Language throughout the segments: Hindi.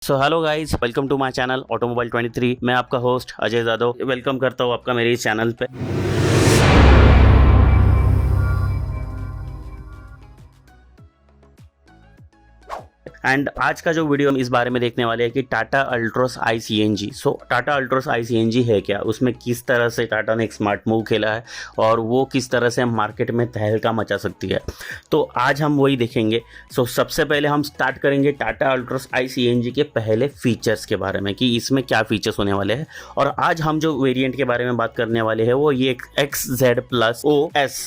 So hello guys, welcome to my channel automobile 23। मैं आपका होस्ट अजय यादव वेलकम करता हूँ आपका मेरे इस चैनल पे। एंड आज का जो वीडियो हम इस बारे में देखने वाले हैं कि टाटा अल्ट्रोस आई सी एन जी। सो टाटा अल्ट्रोस आई सी एन जी है क्या, उसमें किस तरह से टाटा ने एक स्मार्ट मूव खेला है और वो किस तरह से मार्केट में तहलका मचा सकती है, तो आज हम वही देखेंगे। सो सबसे पहले हम स्टार्ट करेंगे टाटा अल्ट्रोस आई सी एन जी के पहले फीचर्स के बारे में कि इसमें क्या फीचर्स होने वाले हैं। और आज हम जो वेरिएंट के बारे में बात करने वाले हैं वो ये XZ+OS,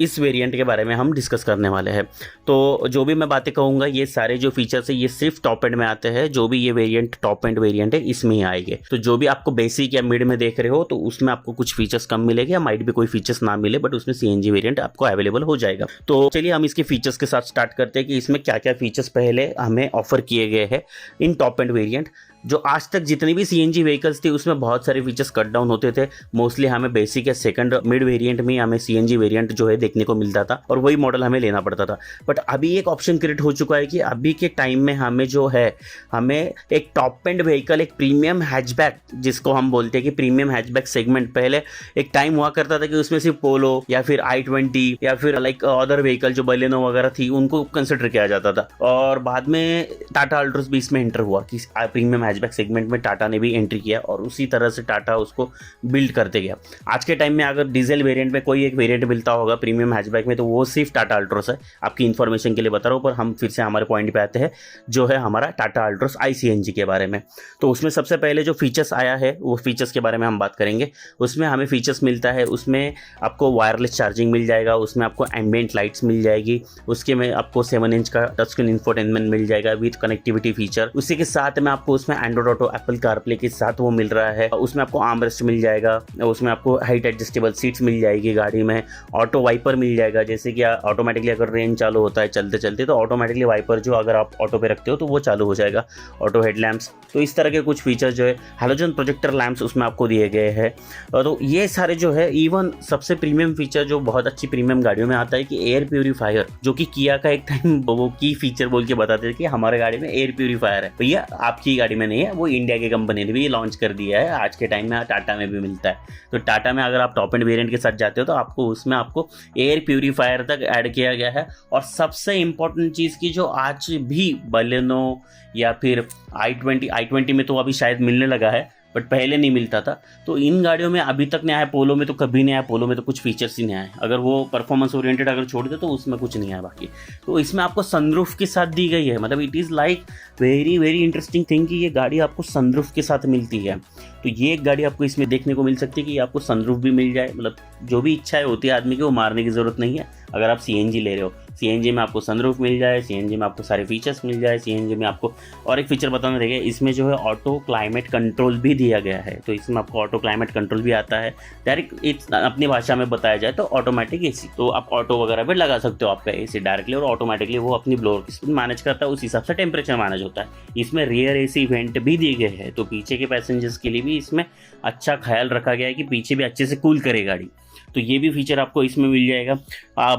इस वेरिएंट के बारे में हम डिस्कस करने वाले हैं। तो जो भी मैं बातें कहूँगा ये सारे जो फीचर्स है ये सिर्फ टॉप एंड में आते हैं। जो भी ये वेरिएंट टॉप एंड वेरिएंट है इसमें ही आएंगे। तो जो भी आपको बेसिक या मिड में देख रहे हो तो उसमें आपको कुछ फीचर्स कम मिलेंगे या माइट भी कोई फीचर्स ना मिले, बट उसमें सीएनजी वेरिएंट आपको अवेलेबल हो जाएगा। तो चलिए हम इसके फीचर्स के साथ स्टार्ट करते हैं कि इसमें क्या क्या फीचर्स पहले हमें ऑफर किए गए हैं इन टॉप एंड वेरिएंट। जो आज तक जितनी भी सीएनजी व्हीकल्स थी उसमें बहुत सारे फीचर्स कट डाउन होते थे। मोस्टली हमें बेसिक या सेकंड मिड वेरिएंट में हमें सीएनजी वेरिएंट जो है देखने को मिलता था और वही मॉडल हमें लेना पड़ता था। बट अभी एक ऑप्शन क्रिएट हो चुका है कि अभी के टाइम में हमें जो है हमें एक टॉप एंड व्हीकल, एक प्रीमियम हैचबैक जिसको हम बोलते हैं कि प्रीमियम हैचबैक सेगमेंट, पहले एक टाइम हुआ करता था कि उसमें सिर्फ पोलो या फिर i20 या फिर लाइक अदर व्हीकल जो बलेनो वगैरह थी उनको कंसिडर किया जाता था। और बाद में टाटा अल्ट्रोस भी इसमें एंटर हुआ कि प्रीमियम हैचबैक सेगमेंट में टाटा ने भी एंट्री किया और उसी तरह से टाटा उसको बिल्ड करते गया। आज के टाइम में अगर डीजल वेरिएंट में कोई एक वेरिएंट मिलता होगा प्रीमियम हैचबैक में तो वो सिर्फ टाटा अल्ट्रोस है। आपकी इन्फॉर्मेशन के लिए बता रहा हूँ, पर हम फिर से हमारे पॉइंट पे आते हैं जो है हमारा टाटा अल्ट्रोस ICNG के बारे में। तो उसमें सबसे पहले जो फीचर्स आया है वो फीचर्स के बारे में हम बात करेंगे। उसमें हमें फीचर्स मिलता है, उसमें आपको वायरलेस चार्जिंग मिल जाएगा, उसमें आपको एम्बिएंट लाइट्स मिल जाएगी, उसके में आपको 7 इंच का टच स्क्रीन इंफोटेनमेंट मिल जाएगा विद कनेक्टिविटी फीचर। उसी के साथ में आपको उसमें एंड्रॉइड ऑटो, एप्पल कारप्ले के साथ वो मिल रहा है। उसमें आपको आर्मरेस्ट मिल जाएगा, उसमें आपको हाइट एडजस्टेबल सीट्स मिल जाएगी गाड़ी में, ऑटो वाइपर मिल जाएगा, जैसे कि ऑटोमेटिकली अगर रेन चालू होता है चलते चलते तो ऑटोमेटिकली वाइपर जो अगर आप ऑटो पे रखते हो तो वो चालू हो जाएगा, ऑटो हेडलैम्प्स। तो इस तरह के कुछ फीचर जो है, हैलोजन प्रोजेक्टर लैंप्स उसमें आपको दिए गए हैं। तो ये सारे जो है, इवन सबसे प्रीमियम फीचर जो बहुत अच्छी प्रीमियम गाड़ियों में आता है कि एयर प्यूरीफायर, जो कि किया का एक टाइम वो की फीचर बोल के बताते थे कि हमारे गाड़ी में एयर प्यूरीफायर है। भैया आपकी गाड़ी में नहीं है, वो इंडिया की कंपनी ने भी लॉन्च कर दिया है। आज के टाइम में टाटा में भी मिलता है। तो टाटा में अगर आप टॉप एंड वेरिएंट के साथ जाते हो तो आपको उसमें आपको एयर प्यूरीफायर तक ऐड किया गया है। और सबसे इंपॉर्टेंट चीज़ की जो आज भी बलेनो या फिर i20 में तो अभी शायद मिलने लगा है बट पहले नहीं मिलता था, तो इन गाड़ियों में अभी तक नहीं आया। पोलो में तो कभी नहीं आया, पोलो में तो कुछ फीचर्स ही नहीं आए। अगर वो परफॉर्मेंस ओरिएंटेड अगर छोड़ दे तो उसमें कुछ नहीं आया बाकी। तो इसमें आपको सनरूफ के साथ दी गई है, मतलब it is like very very interesting thing कि ये गाड़ी आपको सनरूफ के साथ मिलती है। तो ये एक गाड़ी आपको इसमें देखने को मिल सकती है कि आपको सनरूफ भी मिल जाए। मतलब जो भी इच्छाएं होती है आदमी की वो मारने की ज़रूरत नहीं है। अगर आप सीएनजी ले रहे हो, सीएनजी में आपको सनरूफ मिल जाए, सीएनजी में आपको सारे फीचर्स मिल जाए, सीएनजी में आपको और एक फीचर बताना रहेगा, इसमें जो है ऑटो क्लाइमेट कंट्रोल भी दिया गया है। तो इसमें आपको ऑटो क्लाइमेट कंट्रोल भी आता है। डायरेक्ट अपनी भाषा में बताया जाए तो ऑटोमेटिक एसी, तो आप ऑटो वगैरह भी लगा सकते हो आपका एसी डायरेक्टली और ऑटोमेटिकली वो अपनी ब्लोअर की स्पीड मैनेज करता है, उस हिसाब से टेम्परेचर मैनेज होता है। इसमें रियर एसी वेंट भी दिए गए हैं, तो पीछे के पैसेंजर्स के लिए भी इसमें अच्छा ख्याल रखा गया है कि पीछे भी अच्छे से कूल करे गाड़ी। तो ये भी फीचर आपको इसमें मिल जाएगा।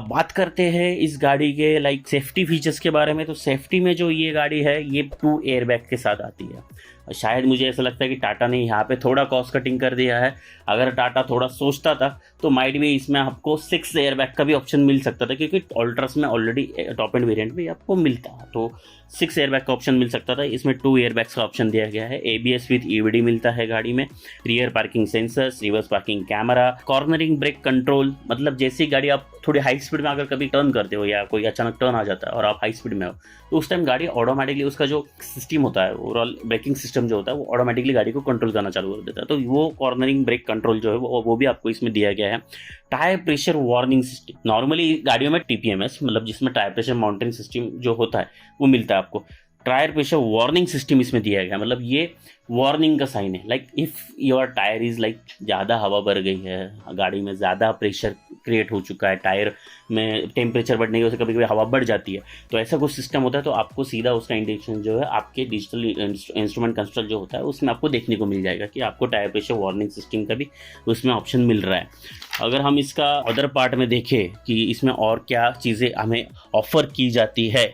बात करते हैं इस गाड़ी के लाइक सेफ्टी फीचर्स के बारे में। तो सेफ्टी में जो ये गाड़ी है ये 2 एयरबैग के साथ आती है। शायद मुझे ऐसा लगता है कि टाटा ने यहाँ पे थोड़ा कॉस्ट कटिंग कर दिया है। अगर टाटा थोड़ा सोचता था तो माइट भी इसमें आपको 6 एयरबैग का भी ऑप्शन मिल सकता था, क्योंकि अल्ट्रस में ऑलरेडी टॉप एंड वेरिएंट में आपको मिलता है, तो 6 एयरबैग का ऑप्शन मिल सकता था। इसमें 2 एयरबैग्स का ऑप्शन दिया गया है। ABS विद EVD मिलता है गाड़ी में, rear parking sensors, reverse parking camera, cornering brake control. मतलब जैसी गाड़ी आप थोड़ी हाई स्पीड में अगर कभी टर्न करते हो या कोई अचानक टर्न आ जाता है और आप हाई स्पीड में हो तो उस टाइम गाड़ी ऑटोमेटिकली उसका जो सिस्टम होता है, ओवरऑल ब्रेकिंग सिस्टम जो होता है वो ऑटोमेटिकली गाड़ी को कंट्रोल करना चालू कर देता है। तो वो कॉर्नरिंग ब्रेक कंट्रोल जो है वो भी आपको इसमें दिया गया है। Tyre pressure warning system, normally गाड़ियों में TPMS मतलब जिसमें टायर प्रेशर मॉनिटरिंग सिस्टम जो होता है वो मिलता है आपको। टायर प्रेशर वार्निंग सिस्टम इसमें दिया गया, मतलब ये वार्निंग का साइन है। Like if your tyre is like ज़्यादा हवा भर गई है, गाड़ी में ज़्यादा प्रेशर क्रिएट हो चुका है, टायर में टेम्परेचर बढ़ने की वजह से कभी कभी हवा बढ़ जाती है, तो ऐसा कुछ सिस्टम होता है तो आपको सीधा उसका इंडिकेशन जो है आपके डिजिटल इंस्ट्रूमेंट कंसोल जो होता है उसमें आपको देखने को मिल जाएगा कि आपको टायर प्रेशर वार्निंग सिस्टम का भी उसमें ऑप्शन मिल रहा है। अगर हम इसका अदर पार्ट में देखें कि इसमें और क्या चीज़ें हमें ऑफ़र की जाती है,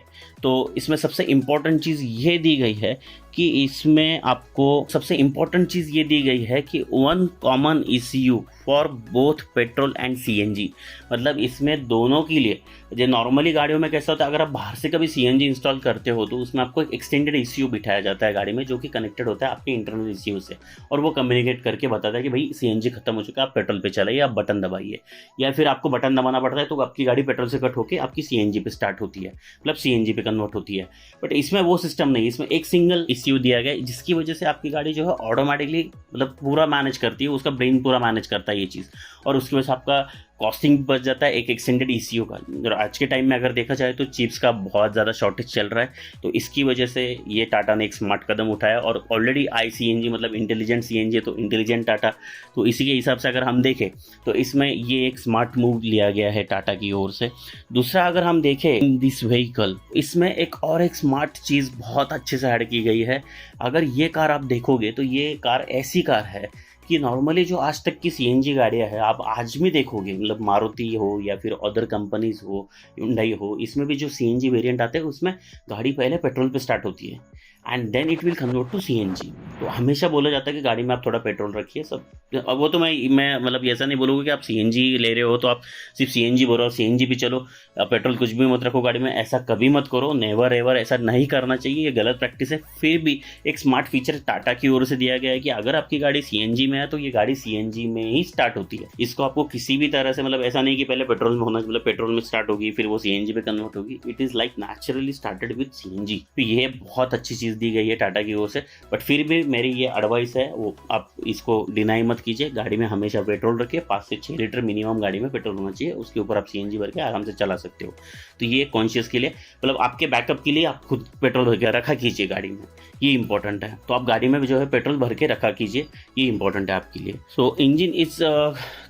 तो इसमें सबसे इम्पॉर्टेंट चीज़ ये दी गई है कि कि इसमें आपको सबसे इम्पोर्टेंट चीज़ ये दी गई है कि one common ECU for both petrol and CNG। मतलब इसमें दोनों के लिए, जो नॉर्मली गाड़ियों में कैसा होता है, अगर आप बाहर से कभी CNG इंस्टॉल करते हो तो उसमें आपको एक एक्सटेंडेड ECU बिठाया जाता है गाड़ी में, जो कि कनेक्टेड होता है आपके इंटरनल ECU से, और वो कम्युनिकेट करके बताता है कि भाई CNG खत्म हो चुका है, आप पेट्रोल पे चलाइए, आप बटन दबाइए, या फिर आपको बटन दबाना पड़ता है तो आपकी गाड़ी पेट्रोल से कट होकर आपकी CNG पे स्टार्ट होती है, मतलब CNG पे कन्वर्ट होती है। बट इसमें वो सिस्टम नहीं, इसमें एक सिंगल ECU दिया गया है, जिसकी वजह से आपकी गाड़ी जो है ऑटोमेटिकली मतलब पूरा मैनेज करती है, उसका ब्रेन पूरा मैनेज करता है ये चीज़, और उसकी वजह से आपका कॉस्टिंग बच जाता है एक एक्सटेंडेड ECU का। और आज के टाइम में अगर देखा जाए तो चिप्स का बहुत ज़्यादा शॉर्टेज चल रहा है, तो इसकी वजह से ये टाटा ने एक स्मार्ट कदम उठाया। और ऑलरेडी ICNG मतलब इंटेलिजेंट CNG है, तो इंटेलिजेंट टाटा, तो इसी के हिसाब से अगर हम देखें तो इसमें ये एक स्मार्ट मूव लिया गया है टाटा की ओर से। दूसरा अगर हम देखें इन दिस व्हीकल, इसमें एक स्मार्ट चीज़ बहुत अच्छे से ऐड की गई है। अगर ये कार आप देखोगे तो ये कार ऐसी कार है कि नॉर्मली जो आज तक की CNG गाड़ियाँ हैं आप आज भी देखोगे, मतलब मारुति हो या फिर अदर कंपनीज हो, Hyundai हो, इसमें भी जो CNG वेरिएंट आते हैं उसमें गाड़ी पहले पेट्रोल पे स्टार्ट होती है and then it will convert to CNG। तो हमेशा बोला जाता है कि गाड़ी में आप थोड़ा पेट्रोल रखिए सब। अब वो तो मैं मतलब ऐसा नहीं बोलूँगा कि आप CNG ले रहे हो तो आप सिर्फ CNG बोल रहे हो, CNG भी चलो, पेट्रोल कुछ भी मत रखो गाड़ी में, ऐसा कभी मत करो, नेवर एवर, ऐसा नहीं करना चाहिए, ये गलत प्रैक्टिस है। फिर भी एक स्मार्ट फीचर टाटा की ओर से दिया गया है कि अगर आपकी गाड़ी CNG में है तो ये गाड़ी CNG में ही स्टार्ट होती है। इसको आपको किसी भी तरह से, मतलब ऐसा नहीं कि पहले पेट्रोल में होना, मतलब पेट्रोल में स्टार्ट होगी फिर वो CNG पे कन्वर्ट होगी, it is like naturally started with CNG। तो ये बहुत अच्छी चीज़ दी गई है टाटा की ओर से। बट फिर भी मेरी ये एडवाइस है, वो आप इसको डिनाई मत कीजिए, गाड़ी में हमेशा पेट्रोल रखिए, 5 से 6 लीटर मिनिमम गाड़ी में पेट्रोल होना चाहिए, उसके ऊपर आप CNG भर के आराम से चला सकते हो। तो ये कॉन्शियस के लिए, मतलब आपके बैकअप के लिए आप खुद पेट्रोल भर के रखा कीजिए गाड़ी में, ये इंपॉर्टेंट है। तो आप गाड़ी में जो है पेट्रोल भर के रखा कीजिए, ये इंपॉर्टेंट है आपके लिए। सो इंजन इज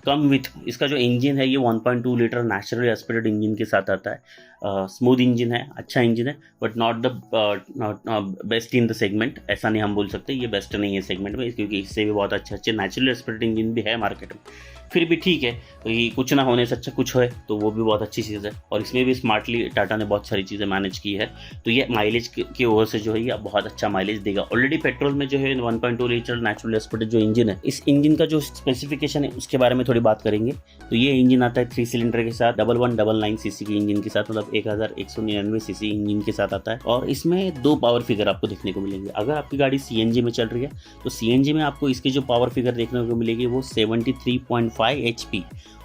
कम विथ, इसका जो इंजन है ये 1.2 लीटर नेचुरली एस्पिरेटेड इंजन के साथ आता है। स्मूथ इंजन है, अच्छा इंजन है, but not the best in the segment, ऐसा नहीं हम बोल सकते ये बेस्ट नहीं है सेगमेंट में, क्योंकि इससे भी बहुत अच्छे नेचुरली एस्पिरेटेड इंजन भी है मार्केट में। फिर भी ठीक है, तो ये कुछ ना होने से अच्छा कुछ है, तो वो भी बहुत अच्छी चीज़ है। और इसमें भी स्मार्टली टाटा ने बहुत सारी चीज़ें मैनेज की है, तो ये माइलेज की ओर से जो है ये बहुत अच्छा माइलेज देगा। ऑलरेडी पेट्रोल में जो है 1.2 लीटर नेचुरल एस्पिरेटेड जो इंजन है, इस इंजन का जो स्पेसिफिकेशन है उसके बारे में थोड़ी बात करेंगे। तो ये इंजन आता है 3 सिलेंडर के साथ, 1199 सीसी के इंजन के साथ, मतलब 1199 सीसी इंजन के साथ आता है। और इसमें 2 पावर फिगर आपको देखने को मिलेंगे। अगर आपकी गाड़ी CNG में चल रही है तो CNG में आपको इसकी जो पावर फिगर देखने को मिलेगी वो 73.5 HP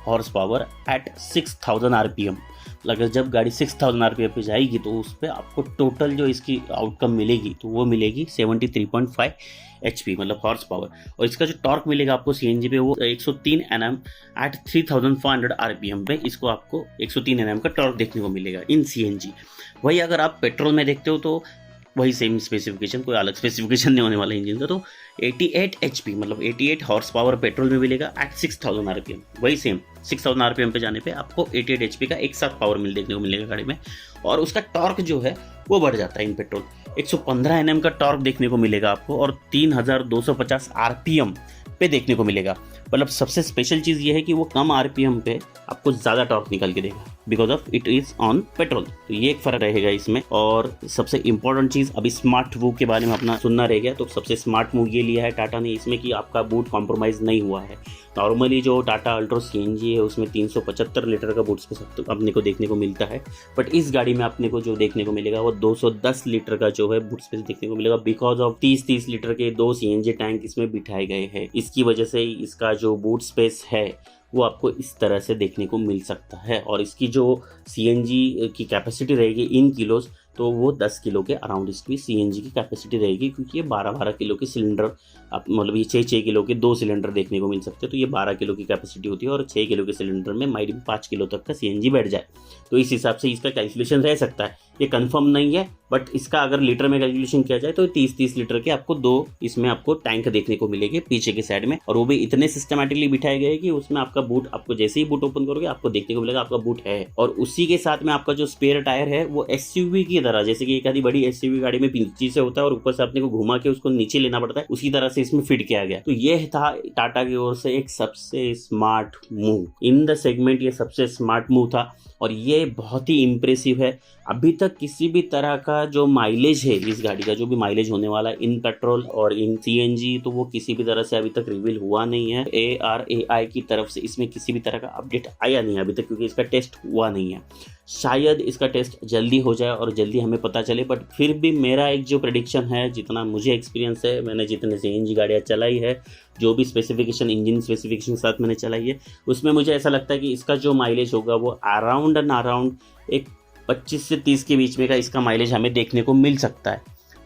horse power at 6000 RPM। अगर जब गाड़ी 6000 RPM पे जाएगी तो उस पर आपको टोटल जो इसकी आउटकम मिलेगी तो वो मिलेगी 73.5 HP मतलब हॉर्स पावर। और इसका जो टॉर्क मिलेगा आपको CNG पे वो 103 Nm एट 3500 RPM पे, इसको आपको 103 Nm का टॉर्क देखने को मिलेगा इन CNG। वही अगर आप पेट्रोल में देखते हो तो वही सेम स्पेसिफिकेशन, कोई अलग स्पेसिफिकेशन नहीं होने वाला इंजन का। तो 88 HP मतलब 88 हॉर्स पावर पेट्रोल में मिलेगा एट 6000 RPM। वही सेम 6000 RPM पे जाने पे आपको 88 HP का एक साथ पावर देखने को मिलेगा गाड़ी में। और उसका टॉर्क जो है वो बढ़ जाता है इन पेट्रोल, 115 Nm का टॉर्क देखने को मिलेगा आपको, और 3250 RPM पे देखने को मिलेगा। मतलब सबसे स्पेशल चीज़ ये है कि वो कम RPM पे आपको ज़्यादा टॉर्क निकल के देगा, because of it is on petrol. तो ये एक फ़र्क रहेगा इसमें। और सबसे इंपॉर्टेंट चीज़, अभी स्मार्ट मूव के बारे में अपना सुनना रह गया, तो सबसे स्मार्ट मूव ये लिया है टाटा ने इसमें कि आपका बूट कॉम्प्रोमाइज़ नहीं हुआ है। नॉर्मली जो टाटा अल्ट्रोस CNG है उसमें 375 लीटर का बूट स्पेस अपने को देखने को मिलता है, बट इस गाड़ी में अपने को जो देखने को मिलेगा वो 210 लीटर का जो है बूट स्पेस देखने को मिलेगा, बिकॉज ऑफ 30 लीटर के 2 CNG टैंक इसमें बिठाए गए हैं। इसकी वजह से इसका जो बूट स्पेस है वो आपको इस तरह से देखने को मिल सकता है। और इसकी जो CNG की कैपेसिटी रहेगी इन किलोज, तो वो 10 किलो के अराउंड इसकी CNG की कैपेसिटी रहेगी, क्योंकि ये 12-12 किलो के सिलेंडर, आप मतलब ये 6-6 किलो के 2 सिलेंडर देखने को मिल सकते हैं। तो ये 12 किलो की कैपेसिटी होती है, और 6 किलो के सिलेंडर में माइट भी 5 किलो तक का CNG बैठ जाए। तो इस हिसाब से इसका कैलकुलेशन रह सकता है, ये कंफर्म नहीं है, बट इसका अगर लीटर में कैलकुलेशन किया जाए तो 30-30 लीटर के आपको 2 इसमें आपको टैंक देखने को मिलेंगे पीछे के साइड में। और वो भी इतने सिस्टमैटिकली बिठाए गए कि उसमें आपका बूट, आपको जैसे ही बूट ओपन करोगे आपको देखने को मिलेगा आपका बूट है। और उसी के साथ में आपका जो स्पेयर टायर है वो SUV की तरह, जैसे कि एक आधी बड़ी SUV गाड़ी में पिंची से होता है और ऊपर से अपने को घुमा के उसको नीचे लेना पड़ता है, उसी तरह से इसमें फिट किया गया। तो ये था टाटा की ओर से एक सबसे smart move in the segment, ये सबसे स्मार्ट मूव था। और ये बहुत ही इम्प्रेसिव है। अभी तक किसी भी तरह का जो माइलेज है इस गाड़ी का, जो भी माइलेज होने वाला है इन पेट्रोल और इन सीएनजी, तो वो किसी भी तरह से अभी तक रिवील हुआ नहीं है। ARAI की तरफ से इसमें किसी भी तरह का अपडेट आया नहीं है अभी तक, क्योंकि इसका टेस्ट हुआ नहीं है। शायद इसका टेस्ट जल्दी हो जाए और जल्दी हमें पता चले, बट फिर भी मेरा एक जो प्रेडिक्शन है, जितना मुझे एक्सपीरियंस है, मैंने जितने सीएनजी गाड़ियाँ चलाई है, जो भी स्पेसिफिकेशन, इंजन स्पेसिफिकेशन साथ मैंने चलाई है, उसमें मुझे ऐसा लगता है कि इसका जो माइलेज होगा वो अराउंड एक 25 से 30 के बीच में का इसका माइलेज हमें देखने को मिल सकता है।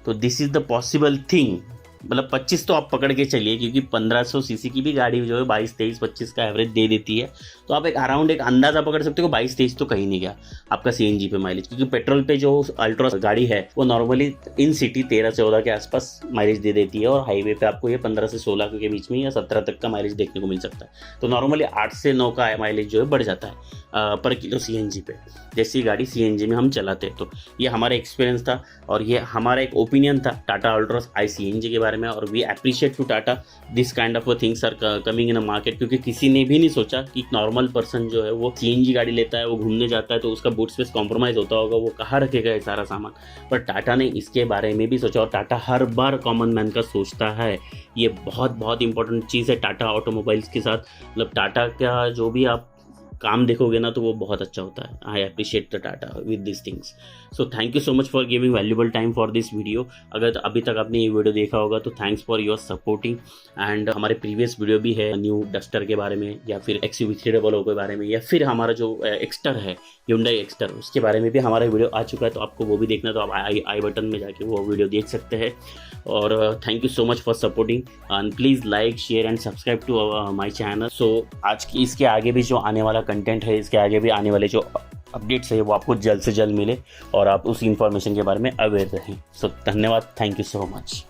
तो this is the possible thing. मतलब 25 तो आप पकड़ के चलिए, क्योंकि 1500 सीसी की भी गाड़ी जो है 22, 23, 25 का एवरेज दे देती है। तो आप एक अराउंड एक अंदाज़ा पकड़ सकते हो, 22, 23 तो कहीं नहीं गया आपका सीएनजी पे माइलेज, क्योंकि पेट्रोल पे जो अल्ट्रोस गाड़ी है वो नॉर्मली इन सिटी 13-14 के आसपास माइलेज दे देती है, और हाईवे पे आपको ये 15 से 16 के बीच में या 17 तक का माइलेज देखने को मिल सकता है। तो नॉर्मली 8 से 9 का माइलेज जो है बढ़ जाता है पर किलो सीएनजी पे, जैसी गाड़ी सीएनजी में हम चलाते हैं। तो ये हमारा एक्सपीरियंस था और ये हमारा एक ओपिनियन था टाटा अल्ट्रोस आई सीएनजी के बारे में। और we appreciate to Tata this kind of things are coming in a market, क्योंकि किसी ने भी नहीं सोचा कि नॉर्मल पर्सन जो है वो सीएनजी गाड़ी लेता है, वो घूमने जाता है तो उसका बूट स्पेस कॉम्प्रोमाइज़ होता होगा, वो कहाँ रखेगा ये सारा सामान। पर टाटा ने इसके बारे में भी सोचा, और टाटा हर बार कॉमन मैन का सोचता है। ये बहुत इंपॉर्टेंट चीज़ है टाटा ऑटोमोबाइल्स के साथ। मतलब टाटा का जो भी आप काम देखोगे ना तो वो बहुत अच्छा होता है। I appreciate the Tata with this things. So thank you so much for giving valuable time for this video. अगर अभी तक आपने ये वीडियो देखा होगा तो thanks for your supporting. And हमारे प्रीवियस वीडियो भी है न्यू डस्टर के बारे में, या फिर XUV300 के बारे में, या फिर हमारा जो एक्स्टर है Hyundai एक्स्टर, उसके बारे में भी हमारा वीडियो आ चुका है। तो आपको वो भी देखना तो आप आई बटन में जाके वो वीडियो देख सकते हैं। और thank you so much for supporting, and please like, share and subscribe to my channel. So आज की इसके आगे भी जो आने वाला कंटेंट है, इसके आगे भी आने वाले जो अपडेट्स है वो आपको जल्द से जल्द मिले और आप उस इंफॉर्मेशन के बारे में अवेयर रहें। सो धन्यवाद, थैंक यू सो मच।